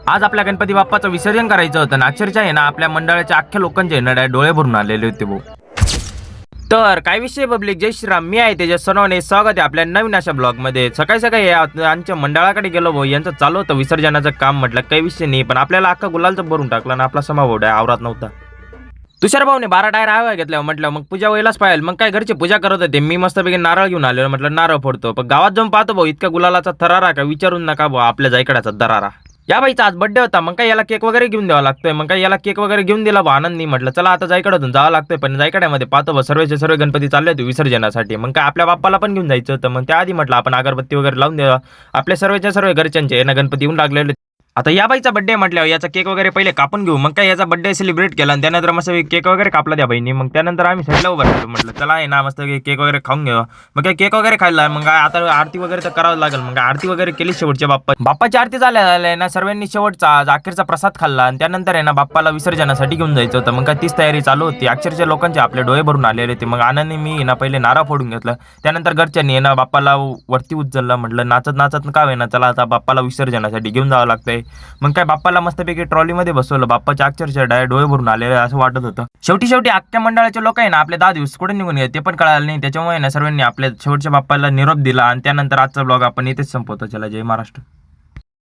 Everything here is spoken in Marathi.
आज आपल्या गणपती बाप्पाचं विसर्जन करायचं होतं ना, अक्षरशः आहे ना आपल्या मंडळाच्या अख्ख्या लोकांचे ना डोळे भरून आलेले होते भाऊ. तर काय विषय पब्लिक, जय श्रीराम. मी आहे त्याच्या सर्वांनी स्वागत आहे आपल्या नवीन अशा ब्लॉगमध्ये. सकाळी सकाळी आमच्या मंडळाकडे गेलो भाऊ, यांचं चालू होतं विसर्जनाचं काम. म्हटलं काही विषय नाही, पण आपल्याला अख्खा गुलालचं भरून टाकला ना आपला समाभाव आवरात नव्हता. तुषार भाऊने 12 टायर हवा घेतल्या. म्हटलं मग पूजा व्हायलाच पाहिजे. मग काय घरची पूजा करत होते, मी मस्तपैकी नारळ घेऊन आलेलो. म्हटलं नारळ फोडतो, पण गावात जाऊन पाहतो भाऊ इतका गुलालाचा थरारा का विचारून नका भाऊ, आपल्या जायकडाचा दरारा. या बाईचा आज बड्डे होता, मग काय याला केक वगैरे घेऊन द्यावा लागतोय. मग काय याला केक वगैरे घेऊन दिला बा, आनंदी. म्हटलं चला आता जायकडातून जावं लागतंय, पण जायकड्यामध्ये पाहतो बा सर्वचे सर्व गणपती चालले होते विसर्जनासाठी. मग काय आपल्या बाप्पाला पण घेऊन जायचं होतं. मग त्याआधी म्हटलं आपण अगरबत्ती वगैरे लावून द्यावा आपल्या सर्वच्या सर्व घरच्यांचे ना गणपती येऊन लागलेले. आता या बाईचा बड्डे म्हटल्यावर याचा केक वगैरे पहिले कापून घेऊ. मग काय याचा बड्डे सेलिब्रेट केला आणि त्यानंतर मस्त केक वगैरे कापला त्या बहिणी. मग त्यानंतर आम्ही साईडला उभं राहिलो. म्हटलं चला आहे ना मस्त केक वगैरे खाऊन घेऊ. मग काय केक वगैरे खायला. मग आता आरती वगैरे तर करावं लागेल. मग आरती वगैरे केली शेवटच्या बाप्पाची आरती झाल्या ना सर्वांनी शेवटचा अखेरचा प्रसाद खाल्ला आणि त्यानंतर आहे ना बाप्पाला विसर्जनासाठी घेऊन जायचं होतं. मग काय तीच तयारी चालू होती. अक्षरशः लोकांचे आपले डोळे भरून आलेले होते. मग आनंदी मी ना पहिले नारळ फोडून घेतलं, त्यानंतर घरच्यांनी ना बाप्पाला वरती उचललं. म्हटलं नाचत नाचत का ना चला आता बाप्पाला विसर्जनासाठी घेऊन जावं लागतंय. मग काय बाप्पाला मस्तपैकी ट्रॉलीमध्ये बसवलं. बाप्पाच्या अक्षरशः डोळे भरून आलेले असं वाटत होतं. शेवटी अख्ख्या मंडळाचे लोक आहे ना आपले 10 दिवस कुठे निघून गेले ते पण कळालं नाही. त्याच्यामुळे ना सर्वांनी आपल्या शेवटच्या बाप्पाला निरोप दिला आणि त्यानंतर आजचा ब्लॉग आपण इथेच संपवतो. चला, जय महाराष्ट्र.